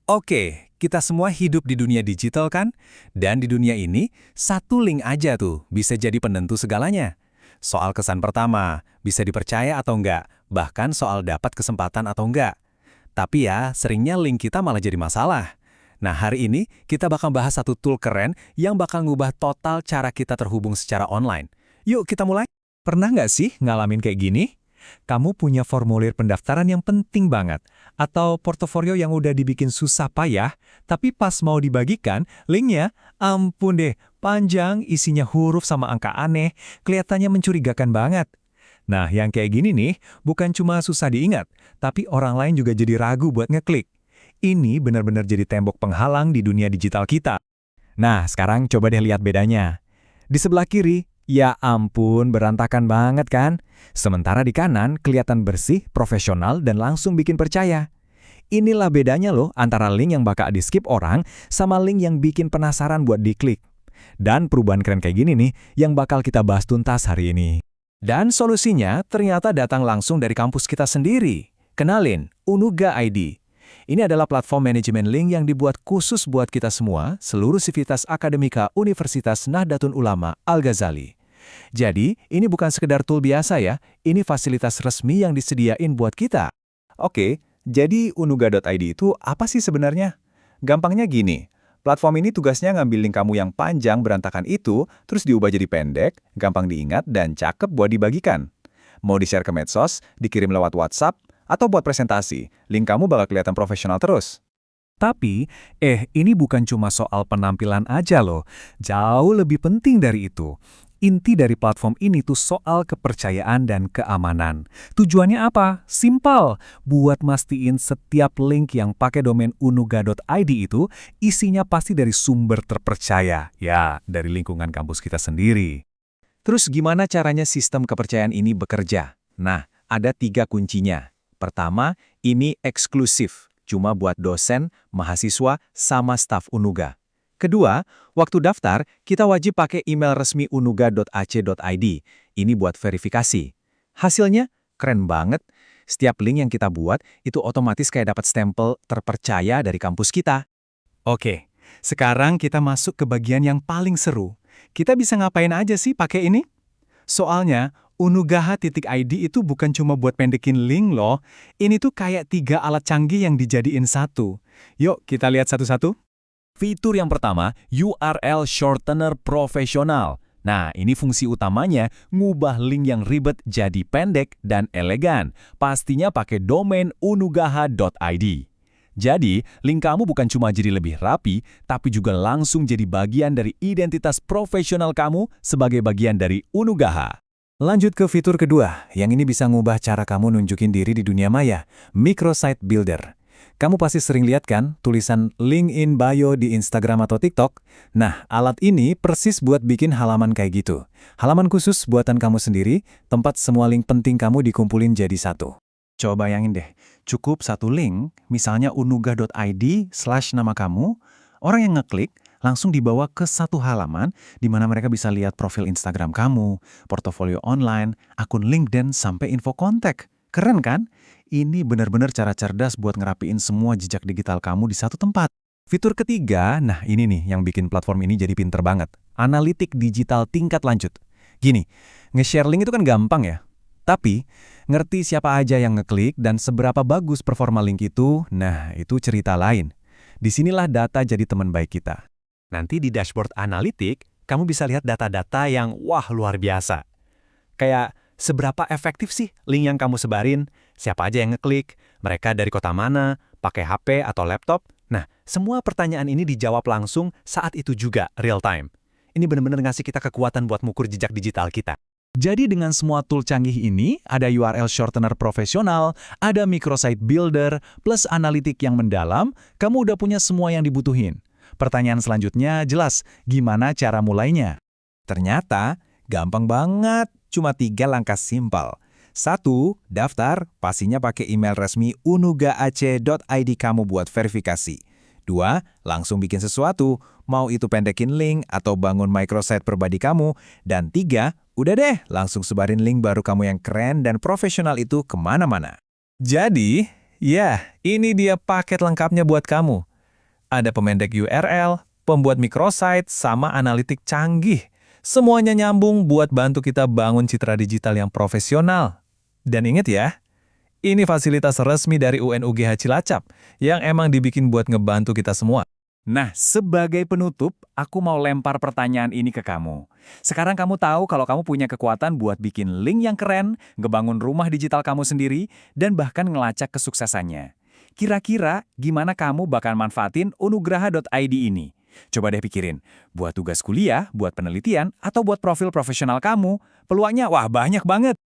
Oke, kita semua hidup di dunia digital kan? Dan di dunia ini, satu link aja tuh bisa jadi penentu segalanya. Soal kesan pertama, bisa dipercaya atau enggak, bahkan soal dapat kesempatan atau enggak. Tapi ya, seringnya link kita malah jadi masalah. Nah, hari ini kita bakal bahas satu tool keren yang bakal ngubah total cara kita terhubung secara online. Yuk kita mulai. Pernah nggak sih ngalamin kayak gini? Kamu punya formulir pendaftaran yang penting banget, atau portofolio yang udah dibikin susah payah, tapi pas mau dibagikan, linknya, ampun deh, panjang, isinya huruf sama angka aneh, kelihatannya mencurigakan banget. Nah, yang kayak gini nih, bukan cuma susah diingat, tapi orang lain juga jadi ragu buat ngeklik. Ini benar-benar jadi tembok penghalang di dunia digital kita. Nah, sekarang coba deh lihat bedanya. Di sebelah kiri, ya ampun, berantakan banget kan? Sementara di kanan, kelihatan bersih, profesional, dan langsung bikin percaya. Inilah bedanya loh antara link yang bakal di-skip orang sama link yang bikin penasaran buat diklik. Dan perubahan keren kayak gini nih yang bakal kita bahas tuntas hari ini. Dan solusinya ternyata datang langsung dari kampus kita sendiri. Kenalin, Unuga ID. Ini adalah platform manajemen link yang dibuat khusus buat kita semua, seluruh sivitas akademika Universitas Nahdlatul Ulama Al-Ghazali. Jadi, ini bukan sekedar tool biasa ya, ini fasilitas resmi yang disediain buat kita. Oke, jadi unuga.id itu apa sih sebenarnya? Gampangnya gini, platform ini tugasnya ngambil link kamu yang panjang berantakan itu, terus diubah jadi pendek, gampang diingat, dan cakep buat dibagikan. Mau di-share ke medsos, dikirim lewat WhatsApp, atau buat presentasi, link kamu bakal kelihatan profesional terus. Tapi, ini bukan cuma soal penampilan aja loh. Jauh lebih penting dari itu. Inti dari platform ini tuh soal kepercayaan dan keamanan. Tujuannya apa? Simpel, buat mastiin setiap link yang pakai domain unuga.id itu isinya pasti dari sumber terpercaya. Ya, dari lingkungan kampus kita sendiri. Terus gimana caranya sistem kepercayaan ini bekerja? Nah, ada 3 kuncinya. Pertama, ini eksklusif, cuma buat dosen, mahasiswa, sama staf Unuga. Kedua, waktu daftar, kita wajib pakai email resmi unuga.ac.id. Ini buat verifikasi. Hasilnya, keren banget. Setiap link yang kita buat, itu otomatis kayak dapat stempel terpercaya dari kampus kita. Oke, sekarang kita masuk ke bagian yang paling seru. Kita bisa ngapain aja sih pakai ini? Soalnya, unugaha.id itu bukan cuma buat pendekin link loh. Ini tuh kayak 3 alat canggih yang dijadiin satu. Yuk, kita lihat satu-satu. Fitur yang pertama, URL Shortener Profesional. Nah, ini fungsi utamanya ngubah link yang ribet jadi pendek dan elegan. Pastinya pakai domain unugaha.id. Jadi, link kamu bukan cuma jadi lebih rapi, tapi juga langsung jadi bagian dari identitas profesional kamu sebagai bagian dari Unugaha. Lanjut ke fitur kedua, yang ini bisa ngubah cara kamu nunjukin diri di dunia maya, Microsite Builder. Kamu pasti sering lihat kan tulisan link in bio di Instagram atau TikTok? Nah, alat ini persis buat bikin halaman kayak gitu. Halaman khusus buatan kamu sendiri, tempat semua link penting kamu dikumpulin jadi satu. Coba bayangin deh, cukup satu link, misalnya unuga.id/nama kamu, orang yang ngeklik langsung dibawa ke satu halaman di mana mereka bisa lihat profil Instagram kamu, portofolio online, akun LinkedIn, sampai info kontak. Keren kan? Ini benar-benar cara cerdas buat ngerapiin semua jejak digital kamu di satu tempat. Fitur ketiga, nah ini nih yang bikin platform ini jadi pinter banget. Analitik digital tingkat lanjut. Gini, nge-share link itu kan gampang ya. Tapi, ngerti siapa aja yang ngeklik dan seberapa bagus performa link itu, nah itu cerita lain. Disinilah data jadi teman baik kita. Nanti di dashboard analitik, kamu bisa lihat data-data yang wah luar biasa. Kayak seberapa efektif sih link yang kamu sebarin, siapa aja yang ngeklik, mereka dari kota mana, pakai HP atau laptop. Nah, semua pertanyaan ini dijawab langsung saat itu juga, real time. Ini benar-benar ngasih kita kekuatan buat mengukur jejak digital kita. Jadi dengan semua tool canggih ini, ada URL Shortener Profesional, ada Microsite Builder, plus analitik yang mendalam, kamu udah punya semua yang dibutuhin. Pertanyaan selanjutnya jelas, gimana cara mulainya? Ternyata, gampang banget, cuma 3 langkah simpel. 1. Daftar, pastinya pakai email resmi unuga.ac.id kamu buat verifikasi. 2. Langsung bikin sesuatu, mau itu pendekin link atau bangun microsite pribadi kamu. Dan 3. Udah deh, langsung sebarin link baru kamu yang keren dan profesional itu kemana-mana. Jadi, ya, ini dia paket lengkapnya buat kamu. ada pemendek URL, pembuat microsite, sama analitik canggih. Semuanya nyambung buat bantu kita bangun citra digital yang profesional. Dan ingat ya, ini fasilitas resmi dari UNUGH Cilacap yang emang dibikin buat ngebantu kita semua. Nah, sebagai penutup, aku mau lempar pertanyaan ini ke kamu. Sekarang kamu tahu kalau kamu punya kekuatan buat bikin link yang keren, ngebangun rumah digital kamu sendiri, dan bahkan ngelacak kesuksesannya. Kira-kira gimana kamu bakal manfaatin unugraha.id ini? Coba deh pikirin, buat tugas kuliah, buat penelitian, atau buat profil profesional kamu, peluangnya wah banyak banget.